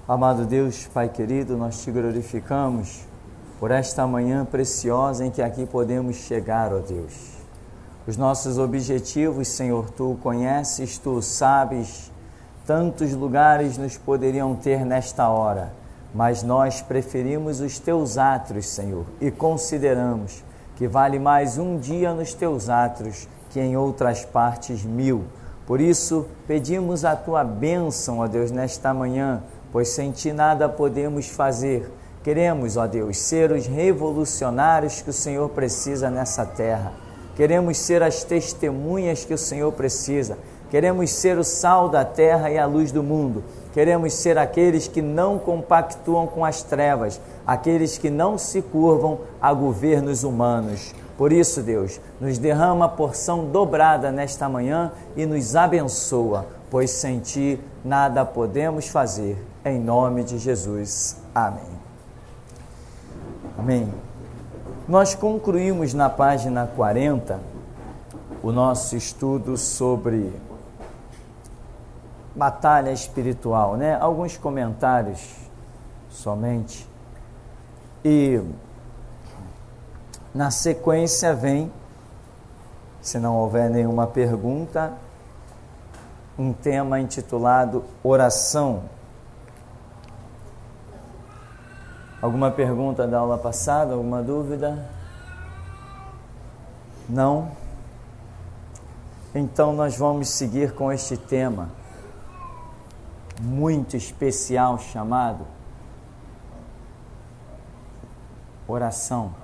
Amado Deus, Pai querido, nós te glorificamos por esta manhã preciosa em que aqui podemos chegar, ó Deus. Os nossos objetivos, Senhor, Tu conheces, Tu sabes, tantos lugares nos poderiam ter nesta hora, mas nós preferimos os Teus átrios, Senhor, e consideramos que vale mais um dia nos Teus átrios que em outras partes 1000. Por isso, pedimos a Tua bênção, ó Deus, nesta manhã, pois sem Ti nada podemos fazer. Queremos, ó Deus, ser os revolucionários que o Senhor precisa nessa terra. Queremos ser as testemunhas que o Senhor precisa. Queremos ser o sal da terra e a luz do mundo. Queremos ser aqueles que não compactuam com as trevas, aqueles que não se curvam a governos humanos. Por isso, Deus, nos derrama a porção dobrada nesta manhã e nos abençoa, pois sem Ti nada podemos fazer. Em nome de Jesus. Amém. Amém. Nós concluímos na página 40 o nosso estudo sobre batalha espiritual, né? Alguns comentários somente. E na sequência vem, se não houver nenhuma pergunta, um tema intitulado oração. Alguma pergunta da aula passada? Alguma dúvida? Não? Então nós vamos seguir com este tema muito especial chamado oração.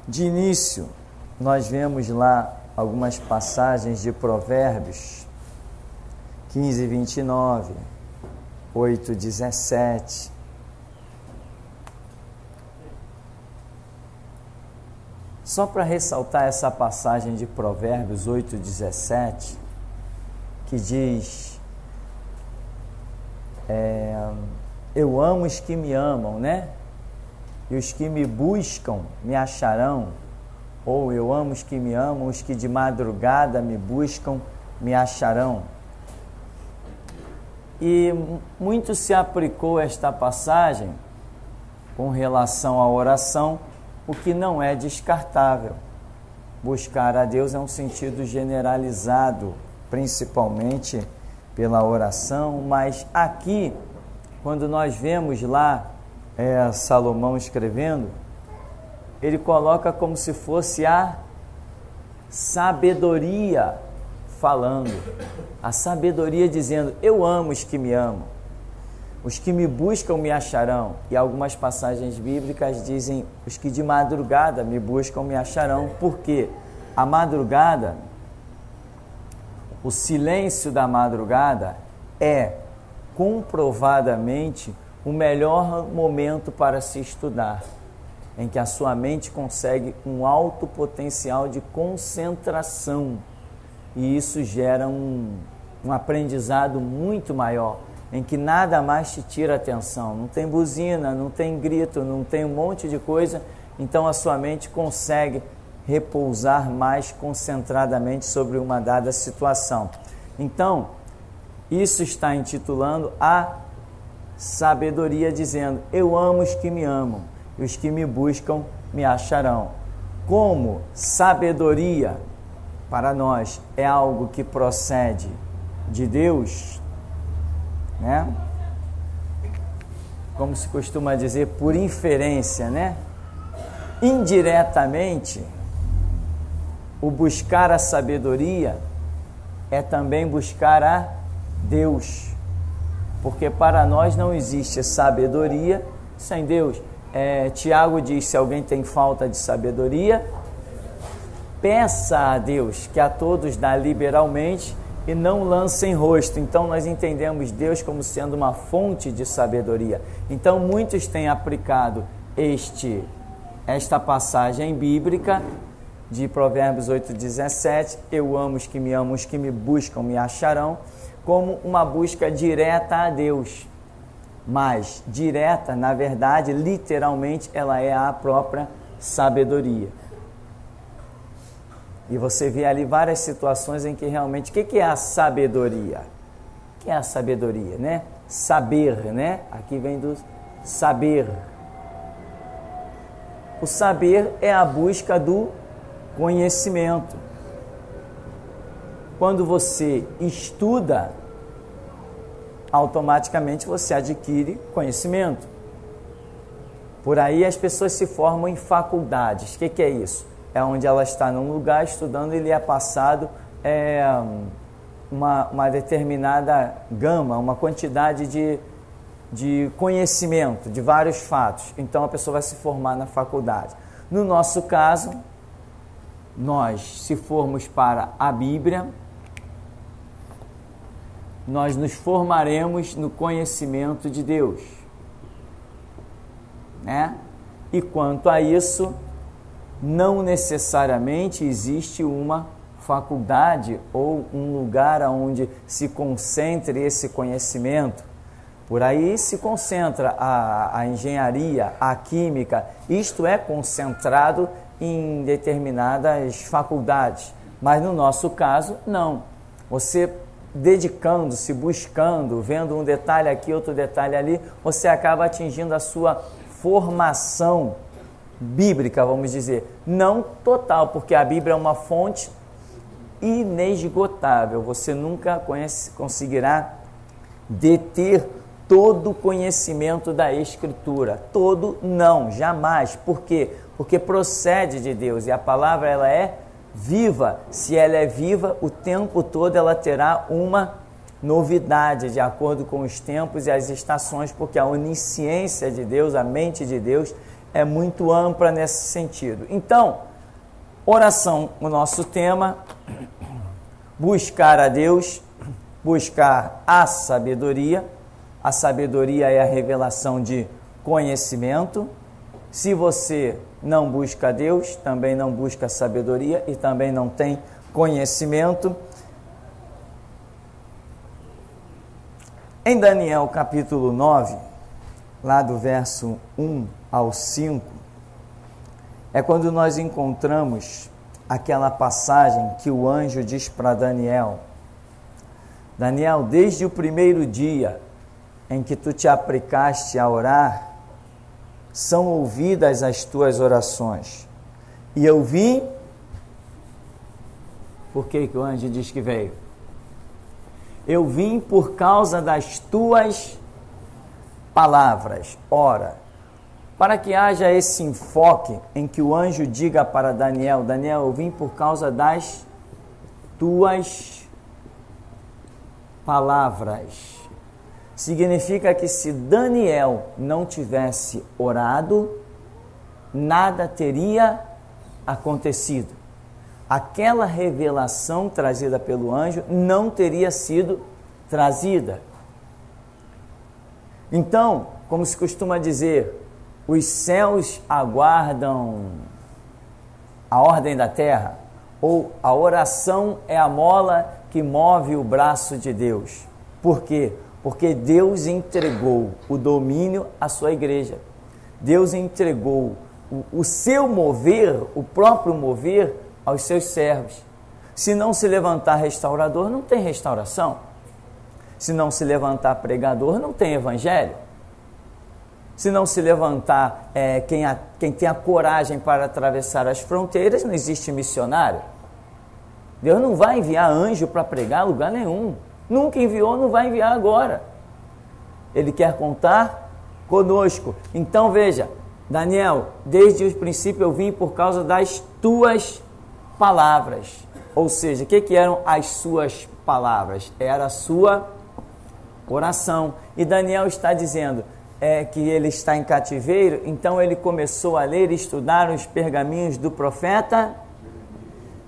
De início, nós vemos lá algumas passagens de Provérbios 15, 29, 8, 17. Só para ressaltar essa passagem de Provérbios 8, 17, que diz, eu amo os que me amam, né? E os que me buscam me acharão. Ou eu amo os que me amam, os que de madrugada me buscam me acharão. E muito se aplicou esta passagem com relação à oração, o que não é descartável. Buscar a Deus é um sentido generalizado, principalmente pela oração, mas aqui, quando nós vemos lá Salomão escrevendo, ele coloca como se fosse a sabedoria falando, a sabedoria dizendo, eu amo os que me amam, os que me buscam me acharão, e algumas passagens bíblicas dizem, os que de madrugada me buscam me acharão, porque a madrugada, o silêncio da madrugada é comprovadamente o melhor momento para se estudar, em que a sua mente consegue um alto potencial de concentração, e isso gera um aprendizado muito maior, em que nada mais te tira atenção, não tem buzina, não tem grito, não tem um monte de coisa, então a sua mente consegue repousar mais concentradamente sobre uma dada situação. Então, isso está intitulando a sabedoria, dizendo, eu amo os que me amam, e os que me buscam me acharão. Como sabedoria, para nós, é algo que procede de Deus, né? Como se costuma dizer, por inferência, né? Indiretamente, o buscar a sabedoria é também buscar a Deus, porque para nós não existe sabedoria sem Deus. Tiago diz, se alguém tem falta de sabedoria, peça a Deus, que a todos dá liberalmente e não lança em rosto. Então nós entendemos Deus como sendo uma fonte de sabedoria. Então muitos têm aplicado esta passagem bíblica de Provérbios 8,17, eu amo os que me amam, os que me buscam me acharão, como uma busca direta a Deus. Mas direta, na verdade, literalmente, ela é a própria sabedoria. E você vê ali várias situações em que realmente... O que é a sabedoria? O que é a sabedoria, né? Saber, né? Aqui vem do saber. O saber é a busca do conhecimento. Quando você estuda, automaticamente você adquire conhecimento. Por aí as pessoas se formam em faculdades. O que é isso? É onde ela está num lugar estudando e lhe é passado uma determinada gama, uma quantidade de conhecimento, de vários fatos. Então a pessoa vai se formar na faculdade. No nosso caso, nós, se formos para a Bíblia, nós nos formaremos no conhecimento de Deus, né? E quanto a isso, não necessariamente existe uma faculdade ou um lugar onde se concentre esse conhecimento. Por aí se concentra a engenharia, a química, isto é concentrado em determinadas faculdades, mas no nosso caso, não. Você dedicando-se, buscando, vendo um detalhe aqui, outro detalhe ali, você acaba atingindo a sua formação bíblica, vamos dizer. Não total, porque a Bíblia é uma fonte inesgotável. Você nunca conseguirá deter todo o conhecimento da Escritura. Todo não, jamais. Por quê? Porque procede de Deus e a palavra ela é viva. Se ela é viva, o tempo todo ela terá uma novidade de acordo com os tempos e as estações, porque a onisciência de Deus, a mente de Deus é muito ampla nesse sentido. Então, oração, o nosso tema, buscar a Deus, buscar a sabedoria. A sabedoria é a revelação de conhecimento. Se você não busca a Deus, também não busca a sabedoria e também não tem conhecimento. Em Daniel capítulo 9, lá do verso 1 ao 5, é quando nós encontramos aquela passagem que o anjo diz para Daniel: Daniel, desde o primeiro dia em que tu te aplicaste a orar, são ouvidas as tuas orações. E eu vim... Por que o anjo diz que veio? Eu vim por causa das tuas palavras. Ora, para que haja esse enfoque em que o anjo diga para Daniel: Daniel, eu vim por causa das tuas palavras. Significa que se Daniel não tivesse orado, nada teria acontecido. Aquela revelação trazida pelo anjo não teria sido trazida. Então, como se costuma dizer, os céus aguardam a ordem da terra, ou a oração é a mola que move o braço de Deus. Por quê? Porque Deus entregou o domínio à sua igreja. Deus entregou o seu mover, o próprio mover, aos seus servos. Se não se levantar restaurador, não tem restauração. Se não se levantar pregador, não tem evangelho. Se não se levantar quem tem a coragem para atravessar as fronteiras, não existe missionário. Deus não vai enviar anjo para pregar a lugar nenhum. Nunca enviou, não vai enviar agora. Ele quer contar conosco. Então veja, Daniel, desde o princípio eu vim por causa das tuas palavras. Ou seja, o que eram as suas palavras? Era a sua oração. E Daniel está dizendo que ele está em cativeiro, então ele começou a ler e estudar os pergaminhos do profeta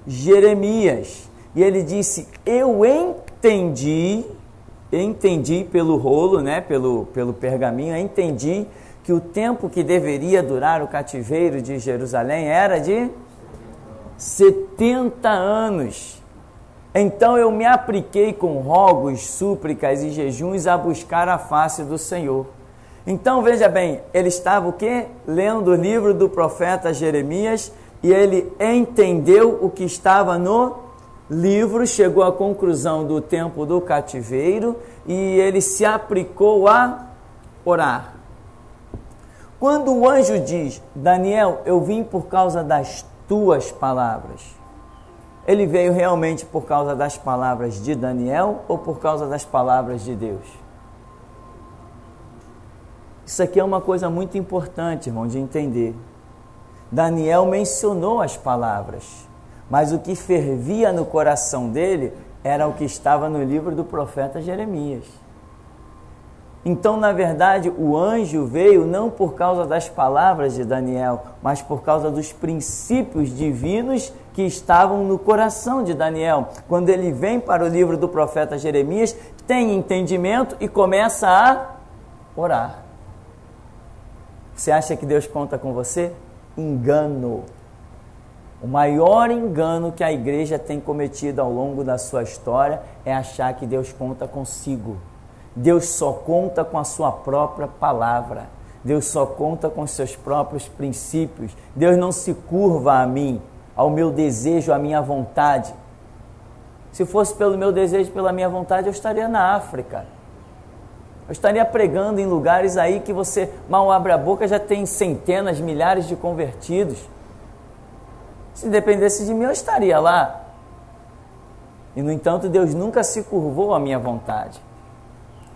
Jeremias. E ele disse: eu entendi pelo rolo, né, pelo pergaminho, entendi que o tempo que deveria durar o cativeiro de Jerusalém era de 70 anos. Então eu me apliquei com rogos, súplicas e jejuns a buscar a face do Senhor. Então veja bem, ele estava o quê? Lendo o livro do profeta Jeremias, e ele entendeu o que estava no livro, chegou à conclusão do tempo do cativeiro e ele se aplicou a orar. Quando o anjo diz: Daniel, eu vim por causa das tuas palavras, ele veio realmente por causa das palavras de Daniel ou por causa das palavras de Deus? Isso aqui é uma coisa muito importante, irmão, de entender. Daniel mencionou as palavras, mas o que fervia no coração dele era o que estava no livro do profeta Jeremias. Então, na verdade, o anjo veio não por causa das palavras de Daniel, mas por causa dos princípios divinos que estavam no coração de Daniel. Quando ele vem para o livro do profeta Jeremias, tem entendimento e começa a orar. Você acha que Deus conta com você? Engano. O maior engano que a igreja tem cometido ao longo da sua história é achar que Deus conta consigo. Deus só conta com a sua própria palavra. Deus só conta com os seus próprios princípios. Deus não se curva a mim, ao meu desejo, à minha vontade. Se fosse pelo meu desejo, pela minha vontade, eu estaria na África. Eu estaria pregando em lugares aí que você mal abre a boca, já tem centenas, milhares de convertidos. Se dependesse de mim, eu estaria lá. E, no entanto, Deus nunca se curvou à minha vontade.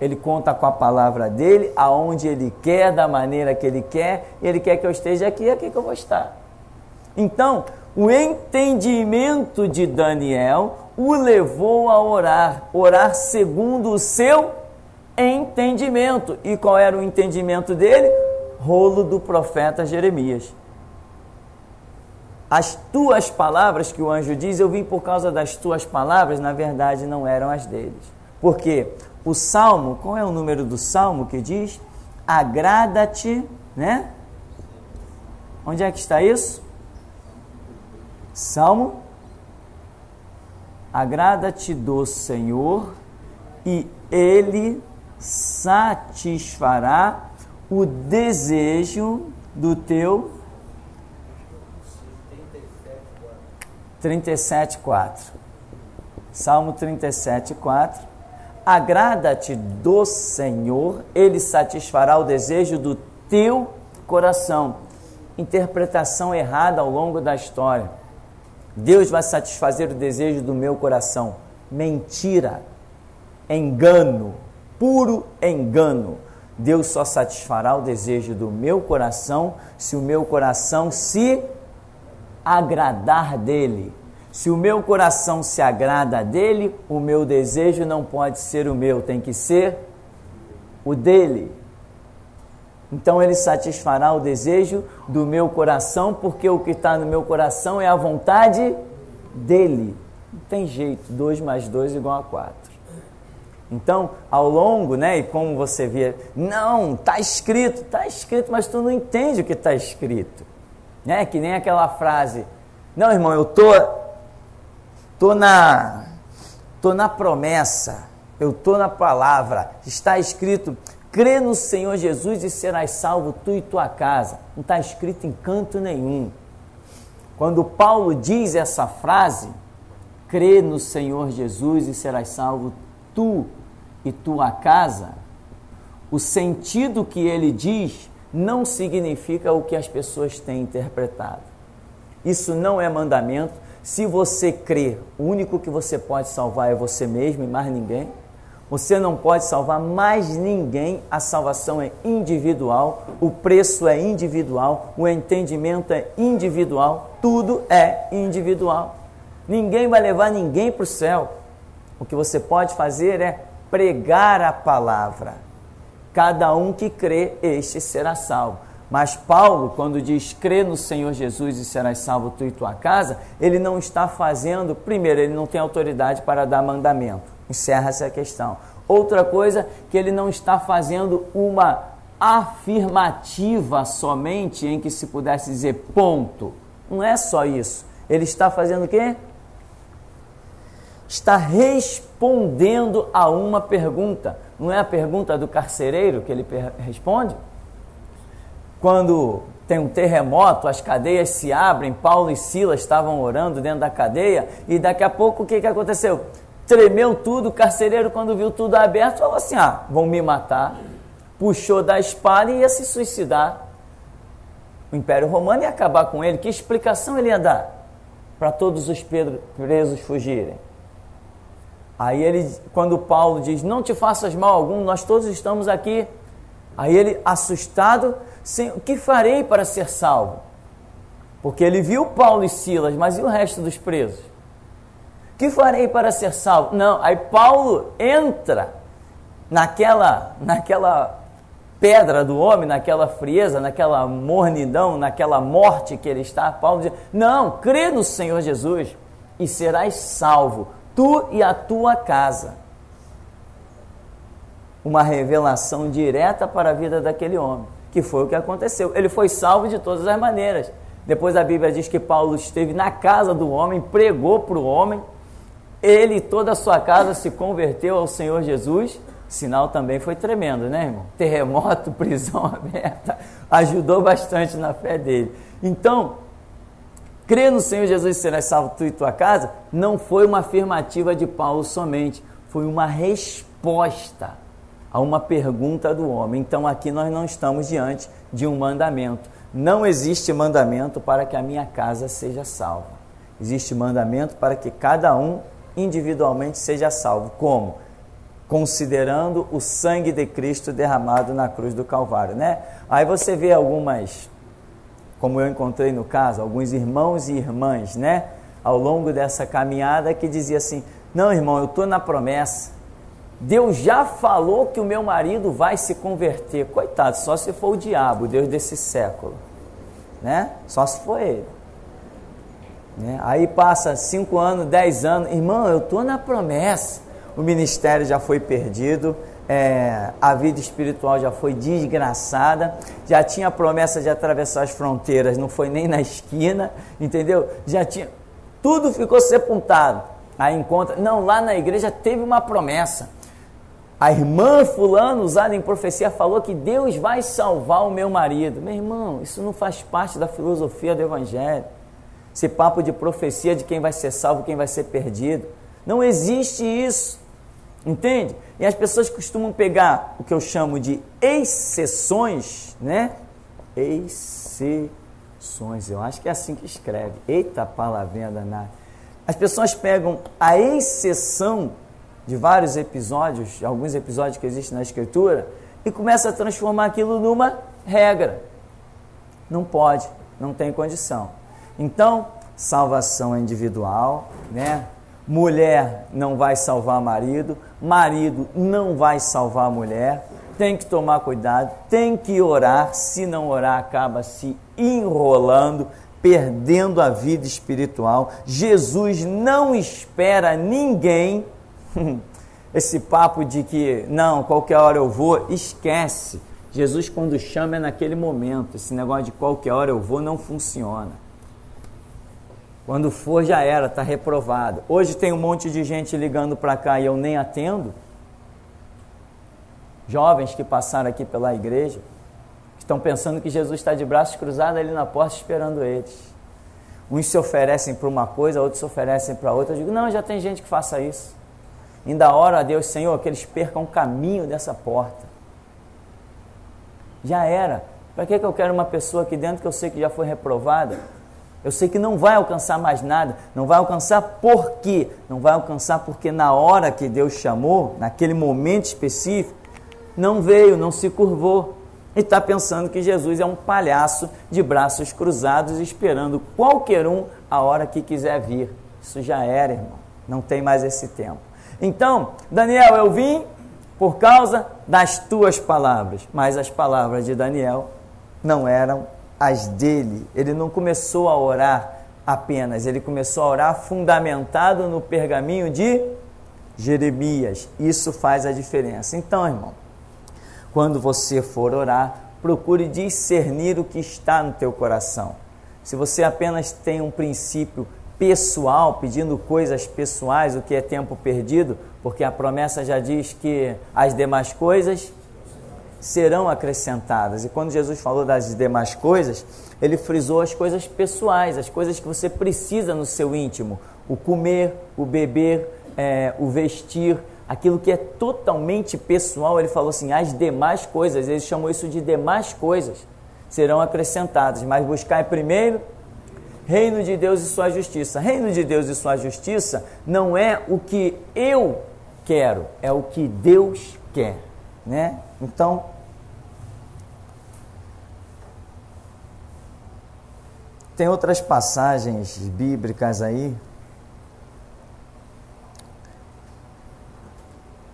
Ele conta com a palavra dele, aonde ele quer, da maneira que ele quer, e ele quer que eu esteja aqui, é aqui que eu vou estar. Então, o entendimento de Daniel o levou a orar segundo o seu entendimento. E qual era o entendimento dele? Rolo do profeta Jeremias. As tuas palavras, que o anjo diz, eu vim por causa das tuas palavras, na verdade não eram as deles. Por quê? O Salmo, qual é o número do Salmo que diz? Agrada-te, né? Onde é que está isso? Salmo. Agrada-te do Senhor e Ele satisfará o desejo do teu... 37,4. Salmo 37,4. Agrada-te do Senhor, Ele satisfará o desejo do teu coração. Interpretação errada ao longo da história. Deus vai satisfazer o desejo do meu coração. Mentira, engano, puro engano. Deus só satisfará o desejo do meu coração se o meu coração se agradar dele. Se o meu coração se agrada dele, o meu desejo não pode ser o meu, tem que ser o dele. Então ele satisfará o desejo do meu coração, porque o que está no meu coração é a vontade dele. Não tem jeito, 2 mais 2 igual a 4. Então, ao longo, né, e como você vê, não, está escrito, mas tu não entende o que está escrito. Né? Que nem aquela frase, não, irmão, eu tô na promessa, eu tô na palavra, está escrito, crê no Senhor Jesus e serás salvo tu e tua casa. Não está escrito em canto nenhum. Quando Paulo diz essa frase, crê no Senhor Jesus e serás salvo tu e tua casa, o sentido que ele diz não significa o que as pessoas têm interpretado. Isso não é mandamento. Se você crê, o único que você pode salvar é você mesmo e mais ninguém. Você não pode salvar mais ninguém. A salvação é individual, o preço é individual, o entendimento é individual, tudo é individual. Ninguém vai levar ninguém para o céu. O que você pode fazer é pregar a palavra. Cada um que crê, este será salvo. Mas Paulo, quando diz crê no Senhor Jesus e serás salvo tu e tua casa, ele não está fazendo, primeiro, ele não tem autoridade para dar mandamento. Encerra essa questão. Outra coisa, que ele não está fazendo uma afirmativa somente em que se pudesse dizer ponto. Não é só isso. Ele está fazendo o quê? Está respondendo a uma pergunta. Não é a pergunta do carcereiro que ele responde? quando tem um terremoto, as cadeias se abrem, Paulo e Silas estavam orando dentro da cadeia, e daqui a pouco o que aconteceu? Tremeu tudo, o carcereiro, quando viu tudo aberto, falou assim, vão me matar. Puxou da espada e ia se suicidar. O Império Romano ia acabar com ele. Que explicação ele ia dar para todos os presos fugirem? Aí ele, quando Paulo diz, não te faças mal algum, nós todos estamos aqui. Aí ele, assustado, o que farei para ser salvo? Porque ele viu Paulo e Silas, mas e o resto dos presos? O que farei para ser salvo? Não, aí Paulo entra naquela pedra do homem, naquela frieza, naquela mornidão, naquela morte que ele está. Paulo diz, não, crê no Senhor Jesus e serás salvo, tu e a tua casa. Uma revelação direta para a vida daquele homem, que foi o que aconteceu. Ele foi salvo de todas as maneiras. Depois a Bíblia diz que Paulo esteve na casa do homem, pregou para o homem, ele e toda a sua casa se converteu ao Senhor Jesus. Sinal também foi tremendo, né, irmão? Terremoto, prisão aberta, ajudou bastante na fé dele. Então, crer no Senhor Jesus e serás salvo tu e tua casa, não foi uma afirmativa de Paulo somente, foi uma resposta a uma pergunta do homem. Então, aqui nós não estamos diante de um mandamento. Não existe mandamento para que a minha casa seja salva. Existe mandamento para que cada um individualmente seja salvo. Como? Considerando o sangue de Cristo derramado na cruz do Calvário, né? Aí você vê algumas, como eu encontrei no caso, alguns irmãos e irmãs, né? Ao longo dessa caminhada que dizia assim, não, irmão, eu estou na promessa, Deus já falou que o meu marido vai se converter. Coitado, só se for o diabo, o Deus desse século, né? Só se for ele, né? Aí passa 5 anos, 10 anos, irmão, eu estou na promessa, o ministério já foi perdido, a vida espiritual já foi desgraçada, já tinha a promessa de atravessar as fronteiras, não foi nem na esquina, entendeu? Já tinha, tudo ficou sepultado. Aí encontra, não, lá na igreja teve uma promessa, a irmã fulano, usada em profecia, falou que Deus vai salvar o meu marido. Meu irmão, isso não faz parte da filosofia do evangelho, esse papo de profecia de quem vai ser salvo, quem vai ser perdido, não existe isso, entende? E as pessoas costumam pegar o que eu chamo de exceções, né? Exceções, eu acho que é assim que escreve. Eita, palavrinha danada. As pessoas pegam a exceção de vários episódios, alguns episódios que existem na Escritura, e começam a transformar aquilo numa regra. Não pode, não tem condição. Então, salvação é individual, né? Mulher não vai salvar marido, marido não vai salvar a mulher, tem que tomar cuidado, tem que orar, se não orar acaba se enrolando, perdendo a vida espiritual. Jesus não espera ninguém, esse papo de que, não, qualquer hora eu vou, esquece. Jesus quando chama é naquele momento, esse negócio de qualquer hora eu vou não funciona. Quando for já era, está reprovado. Hoje tem um monte de gente ligando para cá e eu nem atendo. Jovens que passaram aqui pela igreja, estão pensando que Jesus está de braços cruzados ali na porta esperando eles. Uns se oferecem para uma coisa, outros se oferecem para outra. Eu digo, não, já tem gente que faça isso. Ainda oro a Deus, Senhor, que eles percam o caminho dessa porta. Já era. Para que eu quero uma pessoa aqui dentro que eu sei que já foi reprovada? Eu sei que não vai alcançar mais nada. Não vai alcançar por quê? Não vai alcançar porque na hora que Deus chamou, naquele momento específico, não veio, não se curvou. E está pensando que Jesus é um palhaço de braços cruzados, esperando qualquer um a hora que quiser vir. Isso já era, irmão. Não tem mais esse tempo. Então, Daniel, eu vim por causa das tuas palavras. Mas as palavras de Daniel não eram as dele. Ele não começou a orar apenas, ele começou a orar fundamentado no pergaminho de Jeremias. Isso faz a diferença. Então, irmão, quando você for orar, procure discernir o que está no teu coração. Se você apenas tem um princípio pessoal, pedindo coisas pessoais, o que é tempo perdido, porque a promessa já diz que as demais coisas serão acrescentadas. E quando Jesus falou das demais coisas, ele frisou as coisas pessoais, as coisas que você precisa no seu íntimo, o comer, o beber, o vestir, aquilo que é totalmente pessoal. Ele falou assim, as demais coisas, ele chamou isso de demais coisas, serão acrescentadas, mas buscai primeiro reino de Deus e sua justiça. Reino de Deus e sua justiça não é o que eu quero, é o que Deus quer, né? Então, tem outras passagens bíblicas aí.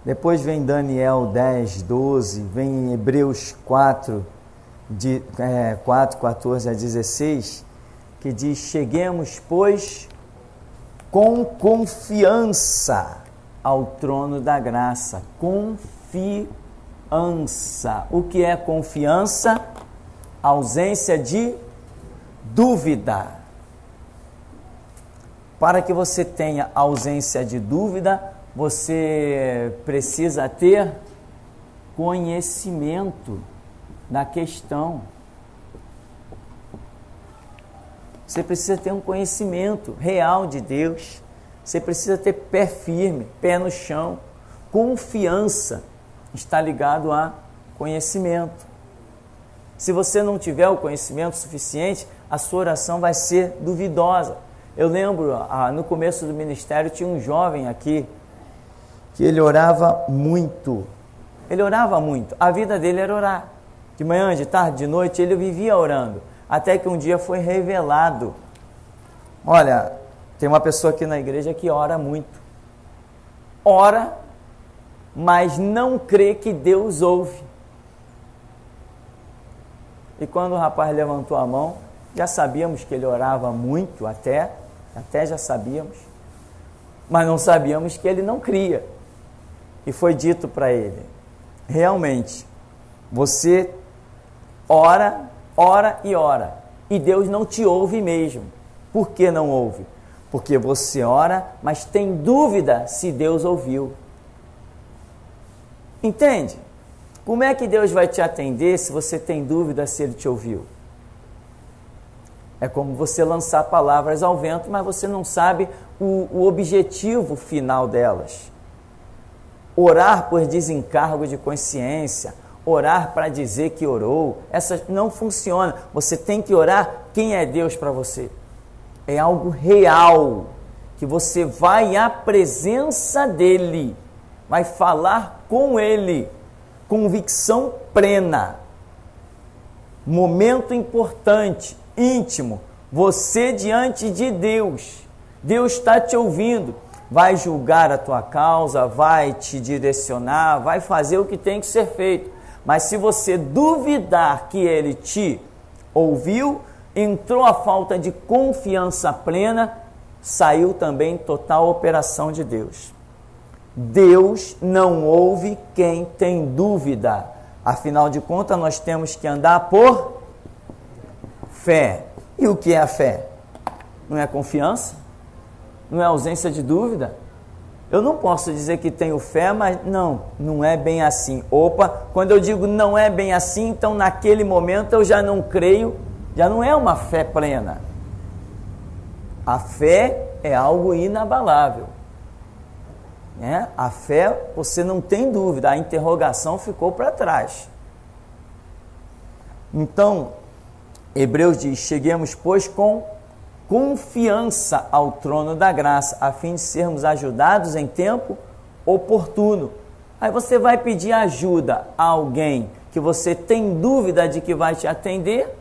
Depois vem Daniel 10, 12, vem Hebreus 4, 14 a 16, que diz, cheguemos, pois, com confiança ao trono da graça. Confiança. O que é confiança? Ausência de dúvida. Para que você tenha ausência de dúvida, você precisa ter conhecimento da questão. Você precisa ter um conhecimento real de Deus. Você precisa ter pé firme, pé no chão. Confiança está ligado a conhecimento. Se você não tiver o conhecimento suficiente, a sua oração vai ser duvidosa. Eu lembro, no começo do ministério, tinha um jovem aqui, que ele orava muito. Ele orava muito. A vida dele era orar. De manhã, de tarde, de noite, ele vivia orando. Até que um dia foi revelado. Olha, tem uma pessoa aqui na igreja que ora muito. Ora, mas não crê que Deus ouve. E quando o rapaz levantou a mão, já sabíamos que ele orava muito, até já sabíamos. Mas não sabíamos que ele não cria. E foi dito para ele, realmente, você ora e ora, e Deus não te ouve mesmo. Por que não ouve? Porque você ora, mas tem dúvida se Deus ouviu. Entende? Como é que Deus vai te atender se você tem dúvida se Ele te ouviu? É como você lançar palavras ao vento, mas você não sabe o objetivo final delas. Orar por desencargo de consciência, orar para dizer que orou, essa não funciona. Você tem que orar quem é Deus para você. É algo real, que você vai à presença dEle, vai falar com Ele, convicção plena. Momento importante, íntimo, você diante de Deus. Deus está te ouvindo. Vai julgar a tua causa, vai te direcionar, vai fazer o que tem que ser feito. Mas se você duvidar que Ele te ouviu, entrou a falta de confiança plena, saiu também total operação de Deus. Deus não ouve quem tem dúvida. Afinal de contas, nós temos que andar por fé. E o que é a fé? Não é confiança? Não é ausência de dúvida? Eu não posso dizer que tenho fé, mas não é bem assim. Opa, quando eu digo não é bem assim, então naquele momento eu já não creio, já não é uma fé plena. A fé é algo inabalável. Né? A fé, você não tem dúvida, a interrogação ficou para trás. Então, Hebreus diz, cheguemos, pois, com confiança ao trono da graça, a fim de sermos ajudados em tempo oportuno. Aí você vai pedir ajuda a alguém que você tem dúvida de que vai te atender.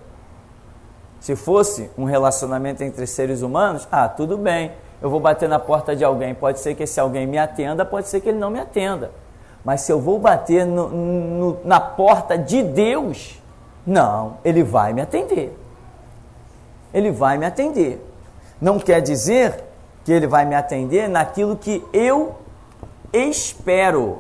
Se fosse um relacionamento entre seres humanos, tudo bem, eu vou bater na porta de alguém, pode ser que esse alguém me atenda, pode ser que ele não me atenda. Mas se eu vou bater na porta de Deus, não, Ele vai me atender. Ele vai me atender. Não quer dizer que Ele vai me atender naquilo que eu espero.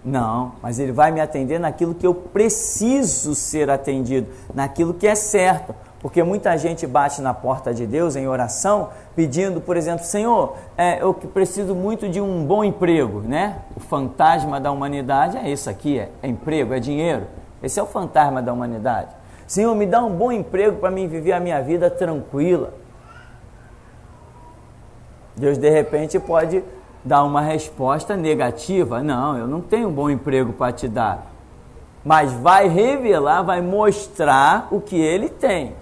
Não, mas Ele vai me atender naquilo que eu preciso ser atendido, naquilo que é certo. Porque muita gente bate na porta de Deus em oração, pedindo, por exemplo, Senhor, eu preciso muito de um bom emprego, né? O fantasma da humanidade é isso aqui, é emprego, é dinheiro. Esse é o fantasma da humanidade. Senhor, me dá um bom emprego para mim viver a minha vida tranquila. Deus, de repente, pode dar uma resposta negativa. Não, eu não tenho um bom emprego para te dar. Mas vai revelar, vai mostrar o que Ele tem.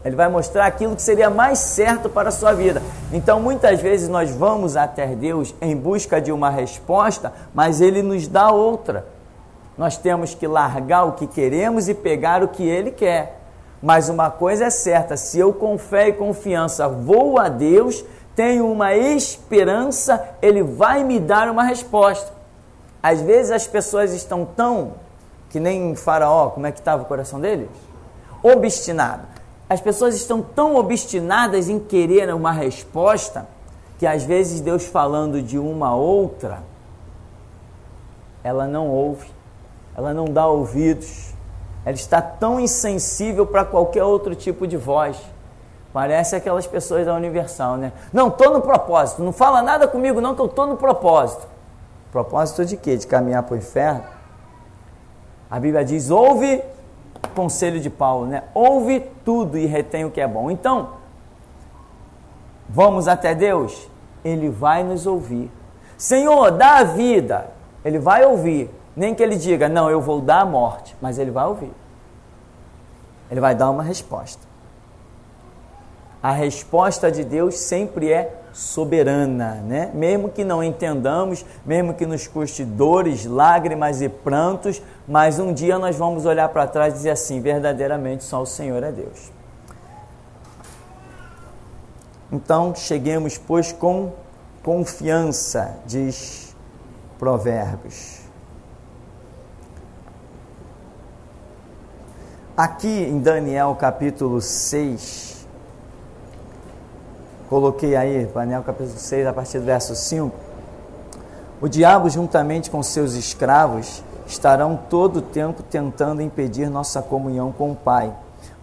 Ele vai mostrar aquilo que seria mais certo para a sua vida. Então, muitas vezes nós vamos até Deus em busca de uma resposta, mas Ele nos dá outra. Nós temos que largar o que queremos e pegar o que Ele quer. Mas uma coisa é certa, se eu com fé e confiança vou a Deus, tenho uma esperança, Ele vai me dar uma resposta. Às vezes as pessoas estão tão, que nem Faraó, como é que estava o coração deles? Obstinado. As pessoas estão tão obstinadas em querer uma resposta, que às vezes Deus falando de uma outra, ela não ouve, ela não dá ouvidos, ela está tão insensível para qualquer outro tipo de voz. Parece aquelas pessoas da Universal, né? Não, estou no propósito, não fala nada comigo não, que eu estou no propósito. Propósito de quê? De caminhar para o inferno? A Bíblia diz, ouve, conselho de Paulo, né? Ouve tudo e retém o que é bom. Então, vamos até Deus? Ele vai nos ouvir. Senhor, dá a vida. Ele vai ouvir. Nem que ele diga, não, eu vou dar a morte, mas ele vai ouvir. Ele vai dar uma resposta. A resposta de Deus sempre é soberana, né? Mesmo que não entendamos, mesmo que nos custe dores, lágrimas e prantos, mas um dia nós vamos olhar para trás e dizer assim, verdadeiramente só o Senhor é Deus. Então, cheguemos, pois, com confiança, diz Provérbios. Aqui em Daniel capítulo 6, coloquei aí, Daniel capítulo 6, a partir do verso 5. O diabo, juntamente com seus escravos, estarão todo o tempo tentando impedir nossa comunhão com o Pai,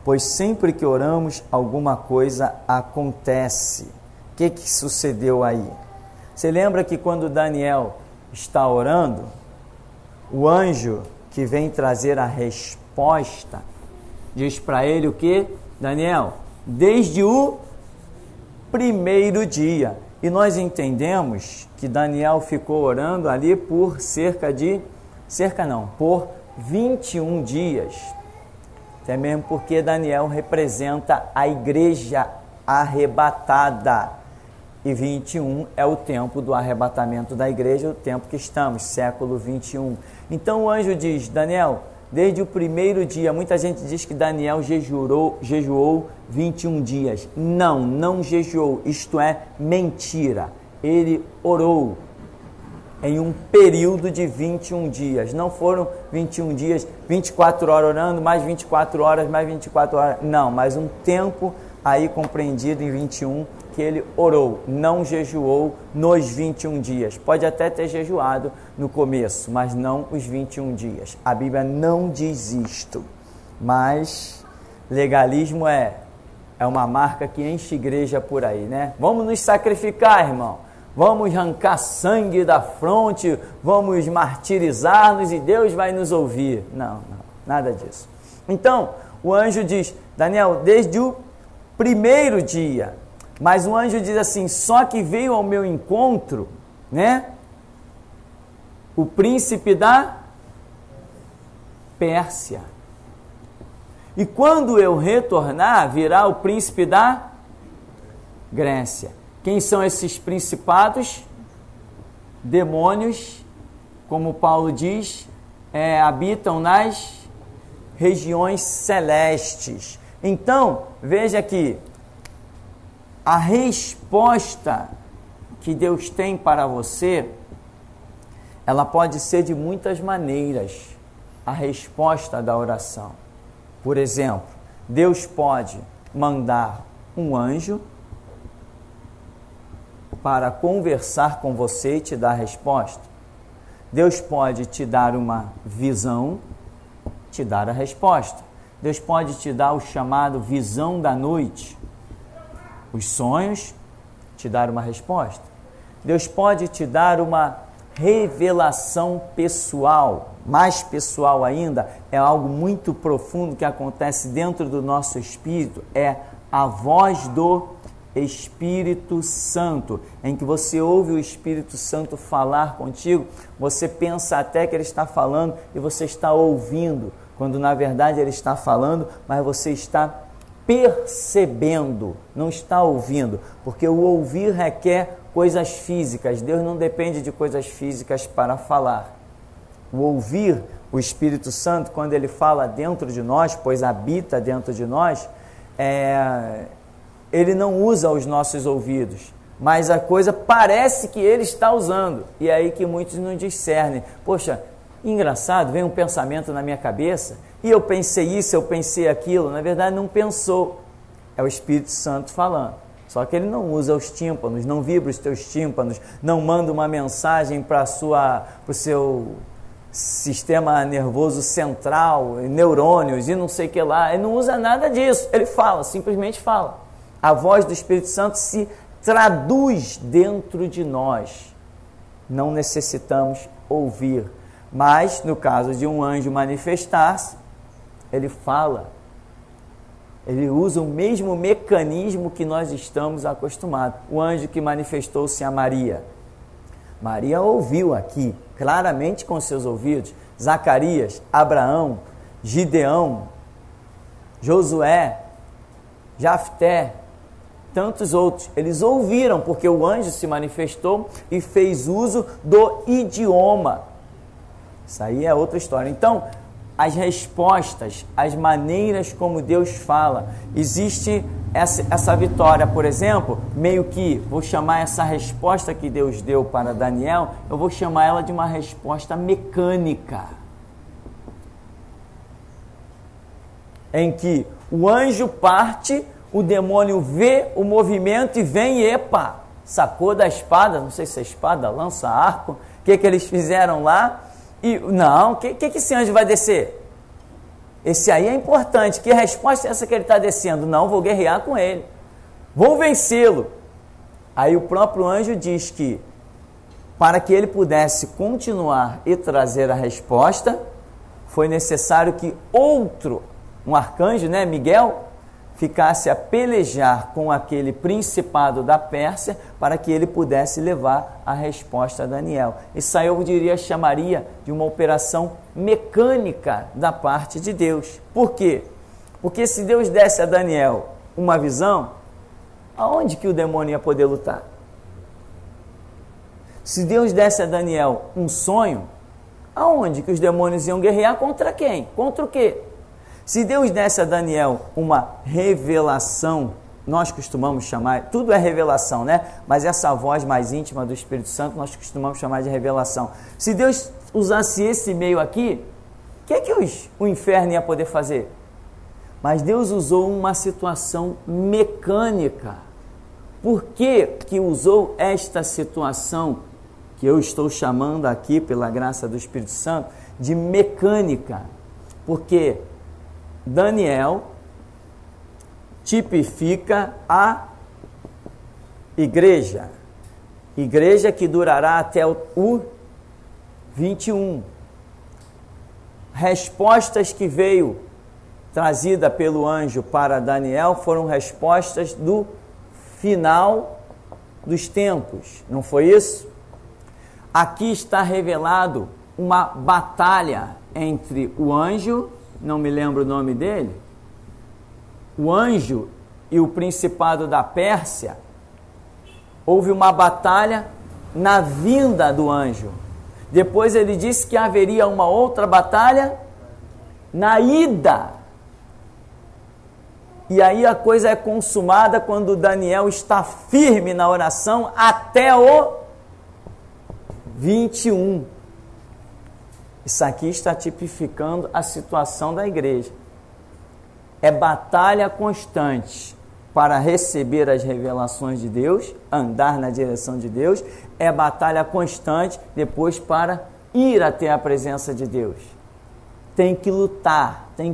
pois sempre que oramos, alguma coisa acontece. O que sucedeu aí? Você lembra que quando Daniel está orando, o anjo que vem trazer a resposta, diz para ele o que? Daniel, desde o primeiro dia. E nós entendemos que Daniel ficou orando ali por por 21 dias. Até mesmo porque Daniel representa a igreja arrebatada. E 21 é o tempo do arrebatamento da igreja, o tempo que estamos, século 21. Então o anjo diz, Daniel, desde o primeiro dia, muita gente diz que Daniel jejuou 21 dias. Não jejuou, isto é mentira. Ele orou em um período de 21 dias. Não foram 21 dias, 24 horas orando, mais 24 horas, mais 24 horas. Não, mas um tempo aí compreendido em 21 que ele orou, não jejuou nos 21 dias. Pode até ter jejuado no começo, mas não os 21 dias. A Bíblia não diz isto, mas legalismo é uma marca que enche igreja por aí, né? Vamos nos sacrificar, irmão. Vamos arrancar sangue da fronte, vamos martirizar-nos e Deus vai nos ouvir. Não, nada disso. Então, o anjo diz, Daniel, desde o primeiro dia. Mas o anjo diz assim, só que veio ao meu encontro, né? O príncipe da Pérsia. E quando eu retornar, virá o príncipe da Grécia. Quem são esses principados? Demônios, como Paulo diz, habitam nas regiões celestes. Então, veja aqui, a resposta que Deus tem para você, ela pode ser de muitas maneiras, a resposta da oração. Por exemplo, Deus pode mandar um anjo para conversar com você e te dar a resposta. Deus pode te dar uma visão, te dar a resposta. Deus pode te dar o chamado visão da noite, os sonhos, te dar uma resposta. Deus pode te dar uma revelação pessoal. Mais pessoal ainda, é algo muito profundo que acontece dentro do nosso espírito, é a voz do Espírito Santo, em que você ouve o Espírito Santo falar contigo, você pensa até que ele está falando e você está ouvindo, quando na verdade ele está falando, mas você está percebendo, não está ouvindo, porque o ouvir requer coisas físicas. Deus não depende de coisas físicas para falar. O ouvir, o Espírito Santo, quando ele fala dentro de nós, pois habita dentro de nós, ele não usa os nossos ouvidos, mas a coisa parece que ele está usando, e é aí que muitos não discernem. Poxa, engraçado, vem um pensamento na minha cabeça, e eu pensei isso, eu pensei aquilo. Na verdade não pensou, é o Espírito Santo falando, só que ele não usa os tímpanos, não vibra os teus tímpanos, não manda uma mensagem para o seu sistema nervoso central, neurônios e não sei o que lá, ele não usa nada disso, ele fala, simplesmente fala. A voz do Espírito Santo se traduz dentro de nós, não necessitamos ouvir, mas no caso de um anjo manifestar-se, ele fala, ele usa o mesmo mecanismo que nós estamos acostumados. O anjo que manifestou-se a Maria, Maria ouviu aqui, claramente com seus ouvidos. Zacarias, Abraão, Gideão, Josué, Jafté, tantos outros, eles ouviram, porque o anjo se manifestou e fez uso do idioma. Isso aí é outra história. Então, as respostas, as maneiras como Deus fala, existe essa vitória, por exemplo, meio que, vou chamar essa resposta que Deus deu para Daniel, eu vou chamar ela de uma resposta mecânica, em que o anjo parte, o demônio vê o movimento e vem, epa, sacou da espada, não sei se é espada, lança, arco, o que eles fizeram lá, e não, o que esse anjo vai descer? Esse aí é importante. Que resposta é essa que ele está descendo? Não, vou guerrear com ele. Vou vencê-lo. Aí o próprio anjo diz que, para que ele pudesse continuar e trazer a resposta, foi necessário que outro, um arcanjo, né, Miguel, ficasse a pelejar com aquele principado da Pérsia para que ele pudesse levar a resposta a Daniel. Isso aí eu chamaria de uma operação mecânica da parte de Deus. Por quê? Porque se Deus desse a Daniel uma visão, aonde que o demônio ia poder lutar? Se Deus desse a Daniel um sonho, aonde que os demônios iam guerrear? Contra quem? Contra o quê? Se Deus desse a Daniel uma revelação, nós costumamos chamar, tudo é revelação, né? Mas essa voz mais íntima do Espírito Santo, nós costumamos chamar de revelação. Se Deus usasse esse meio aqui, o que o inferno ia poder fazer? Mas Deus usou uma situação mecânica. Por que usou esta situação, que eu estou chamando aqui, pela graça do Espírito Santo, de mecânica? Porque Daniel tipifica a igreja que durará até o 21. Respostas que veio trazida pelo anjo para Daniel foram respostas do final dos tempos, não foi isso? Aqui está revelado uma batalha entre o anjo, não me lembro o nome dele, o anjo e o principado da Pérsia. Houve uma batalha na vinda do anjo. Depois ele disse que haveria uma outra batalha na ida. E aí a coisa é consumada quando Daniel está firme na oração até o 21. Isso aqui está tipificando a situação da igreja. É batalha constante para receber as revelações de Deus, andar na direção de Deus. É batalha constante depois para ir até a presença de Deus. Tem que lutar, tem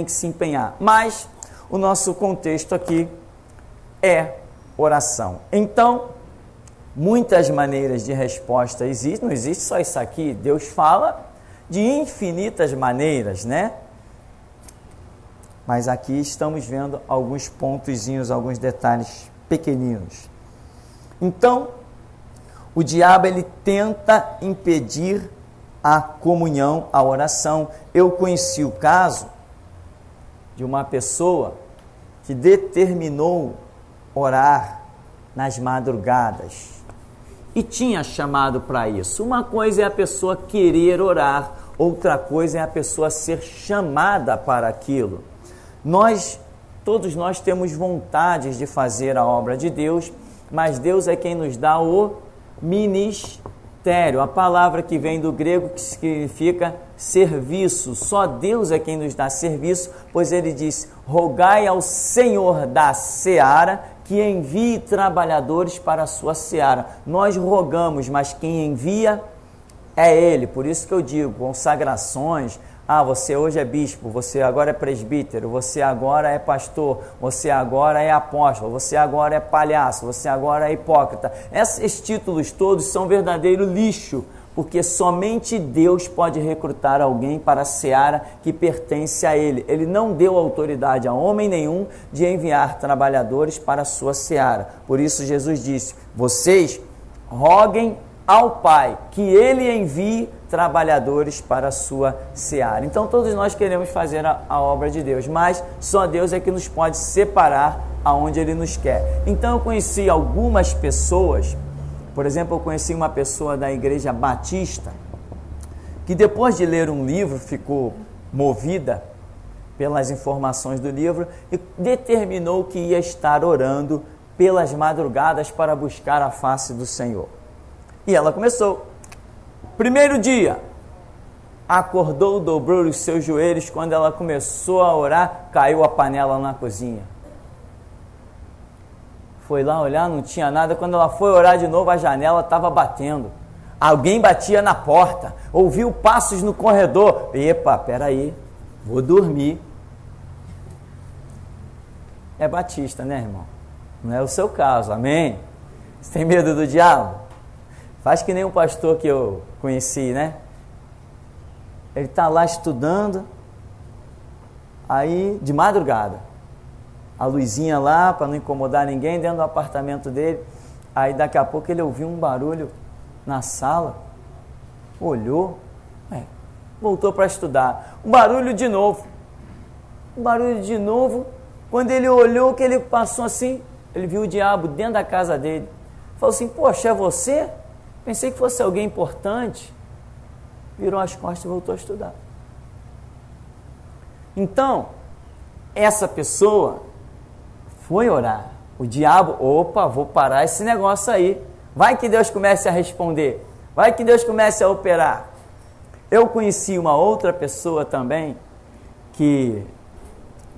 que se empenhar. Mas o nosso contexto aqui é oração. Então, Muitas maneiras de resposta existem, não existe só isso aqui. Deus fala de infinitas maneiras, né? Mas aqui estamos vendo alguns pontozinhos, alguns detalhes pequeninos. Então, o diabo ele tenta impedir a comunhão, a oração. Eu conheci o caso de uma pessoa que determinou orar nas madrugadas e tinha chamado para isso. Uma coisa é a pessoa querer orar, outra coisa é a pessoa ser chamada para aquilo. Todos nós temos vontades de fazer a obra de Deus, mas Deus é quem nos dá o ministério, a palavra que vem do grego que significa serviço. Só Deus é quem nos dá serviço, pois ele diz: rogai ao Senhor da seara que envie trabalhadores para a sua seara. Nós rogamos, mas quem envia é Ele. Por isso que eu digo, consagrações, você hoje é bispo, você agora é presbítero, você agora é pastor, você agora é apóstolo, você agora é palhaço, você agora é hipócrita. Esses títulos todos são verdadeiro lixo, porque somente Deus pode recrutar alguém para a seara que pertence a Ele. Ele não deu autoridade a homem nenhum de enviar trabalhadores para a sua seara. Por isso Jesus disse: vocês roguem ao Pai que Ele envie trabalhadores para a sua seara. Então todos nós queremos fazer a obra de Deus, mas só Deus é que nos pode separar aonde Ele nos quer. Então eu conheci algumas pessoas, por exemplo, eu conheci uma pessoa da Igreja Batista, que depois de ler um livro, ficou movida pelas informações do livro e determinou que ia estar orando pelas madrugadas para buscar a face do Senhor. E ela começou. Primeiro dia, acordou, dobrou os seus joelhos. Quando ela começou a orar, caiu a panela na cozinha. Foi lá olhar, não tinha nada. Quando ela foi orar de novo, a janela estava batendo. Alguém batia na porta. Ouviu passos no corredor. Epa, peraí, vou dormir. É batista, né, irmão? Não é o seu caso, amém? Você tem medo do diabo? Faz que nem um pastor que eu conheci, né? Ele está lá estudando, aí de madrugada, a luzinha lá para não incomodar ninguém dentro do apartamento dele. Aí daqui a pouco ele ouviu um barulho na sala, olhou, voltou para estudar. Um barulho de novo. Quando ele olhou, que ele passou assim, ele viu o diabo dentro da casa dele. Falou assim: poxa, é você? Pensei que fosse alguém importante. Virou as costas e voltou a estudar. Então, essa pessoa foi orar. O diabo, vou parar esse negócio aí. Vai que Deus comece a responder. Vai que Deus comece a operar. Eu conheci uma outra pessoa também que,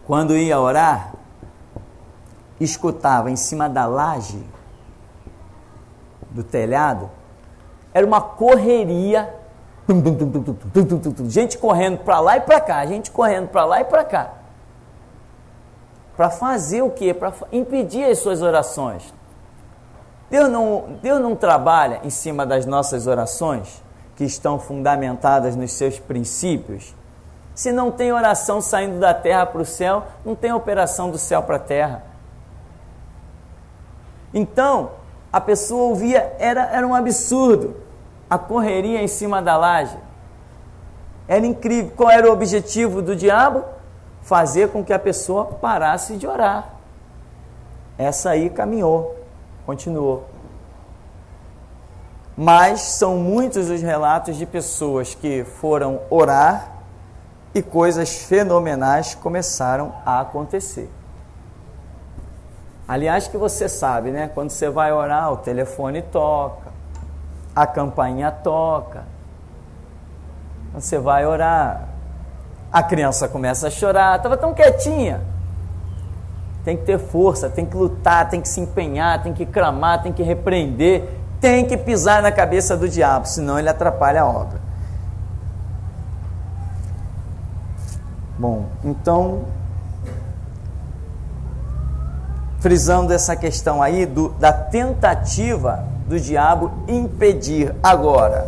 quando ia orar, escutava em cima da laje do telhado. Era uma correria, gente correndo para lá e para cá, gente correndo para lá e para cá. Para fazer o quê? Para impedir as suas orações. Deus não trabalha em cima das nossas orações, que estão fundamentadas nos seus princípios. Se não tem oração saindo da terra para o céu, não tem operação do céu para a terra. Então, a pessoa ouvia, era um absurdo, a correria em cima da laje. Era incrível. Qual era o objetivo do diabo? Fazer com que a pessoa parasse de orar. Essa aí caminhou, continuou. Mas são muitos os relatos de pessoas que foram orar e coisas fenomenais começaram a acontecer. Aliás, que você sabe, né? Quando você vai orar, o telefone toca, a campainha toca. Quando você vai orar, a criança começa a chorar, estava tão quietinha. Tem que ter força, tem que lutar, tem que se empenhar, tem que clamar, tem que repreender, tem que pisar na cabeça do diabo, senão ele atrapalha a obra. Bom, então, frisando essa questão aí da tentativa do diabo impedir. Agora,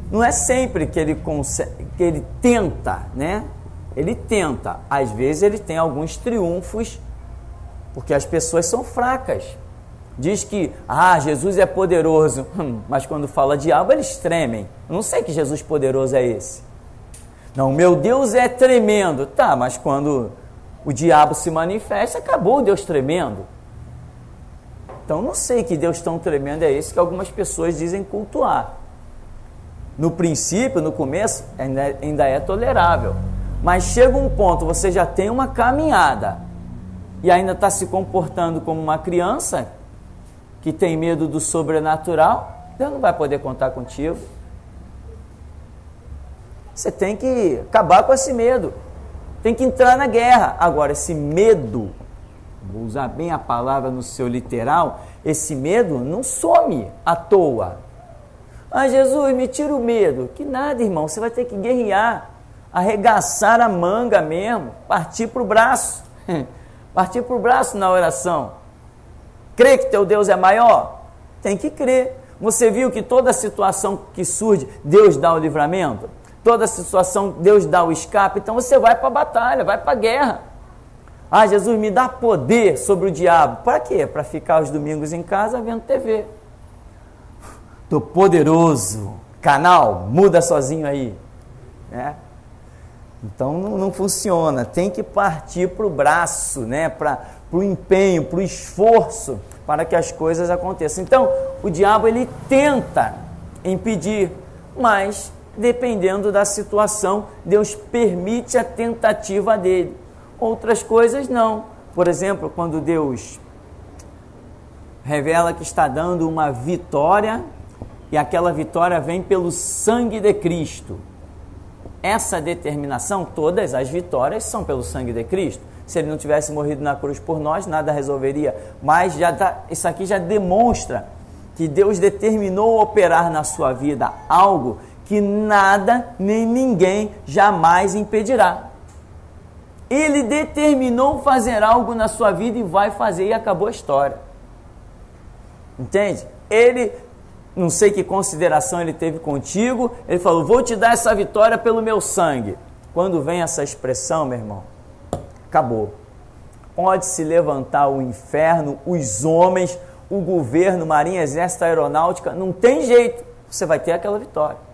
não é sempre que ele consegue, que ele tenta, né? Ele tenta. Às vezes ele tem alguns triunfos, porque as pessoas são fracas. Diz que, Jesus é poderoso, mas quando fala diabo, eles tremem. Eu não sei que Jesus poderoso é esse. Não, meu Deus é tremendo. Tá, mas quando o diabo se manifesta, acabou o Deus tremendo. Então, não sei que Deus tão tremendo é esse que algumas pessoas dizem cultuar. No princípio, no começo, ainda é tolerável. Mas chega um ponto, você já tem uma caminhada e ainda está se comportando como uma criança que tem medo do sobrenatural, Deus não vai poder contar contigo. Você tem que acabar com esse medo. Tem que entrar na guerra. Agora, esse medo, vou usar bem a palavra no seu literal, esse medo não some à toa. Jesus, me tira o medo. Que nada, irmão, você vai ter que guerrear, arregaçar a manga mesmo, partir para o braço. Partir para o braço na oração. Crê que teu Deus é maior? Tem que crer. Você viu que toda situação que surge, Deus dá o livramento? Toda situação, Deus dá o escape? Então você vai para a batalha, vai para a guerra. Jesus, me dá poder sobre o diabo. Para quê? Para ficar os domingos em casa vendo TV. Tô poderoso. Canal, muda sozinho aí. Né? Então não funciona. Tem que partir para o braço, né? Para o empenho, para o esforço, para que as coisas aconteçam. Então, o diabo ele tenta impedir, mas dependendo da situação, Deus permite a tentativa dele. Outras coisas não. Por exemplo, quando Deus revela que está dando uma vitória e aquela vitória vem pelo sangue de Cristo. Essa determinação, todas as vitórias são pelo sangue de Cristo. Se ele não tivesse morrido na cruz por nós, nada resolveria. Mas isso aqui já demonstra que Deus determinou operar na sua vida algo que nada nem ninguém jamais impedirá. Ele determinou fazer algo na sua vida e vai fazer, e acabou a história. Entende? Ele, não sei que consideração ele teve contigo, ele falou, vou te dar essa vitória pelo meu sangue. Quando vem essa expressão, meu irmão, acabou. Pode se levantar o inferno, os homens, o governo, marinha, exército, aeronáutica, não tem jeito, você vai ter aquela vitória.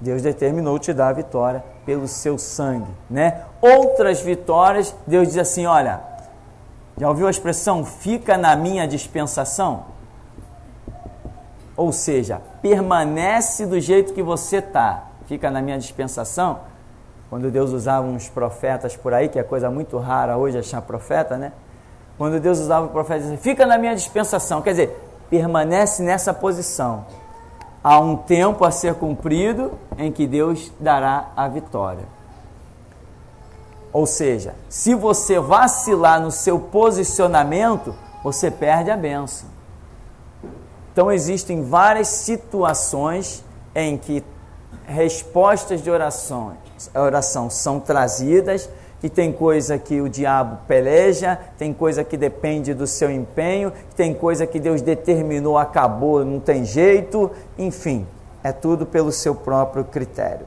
Deus determinou te dar a vitória pelo seu sangue, né? Outras vitórias, Deus diz assim, olha, já ouviu a expressão, fica na minha dispensação? Ou seja, permanece do jeito que você está, fica na minha dispensação. Quando Deus usava uns profetas por aí, que é coisa muito rara hoje achar profeta, né? Quando Deus usava o profeta, dizia, fica na minha dispensação, quer dizer, permanece nessa posição. Há um tempo a ser cumprido em que Deus dará a vitória. Ou seja, se você vacilar no seu posicionamento, você perde a bênção. Então existem várias situações em que respostas de oração são trazidas, e tem coisa que o diabo peleja, tem coisa que depende do seu empenho, tem coisa que Deus determinou, acabou, não tem jeito, enfim, é tudo pelo seu próprio critério.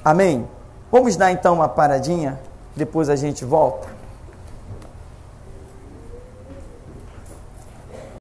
Amém? Vamos dar então uma paradinha, depois a gente volta.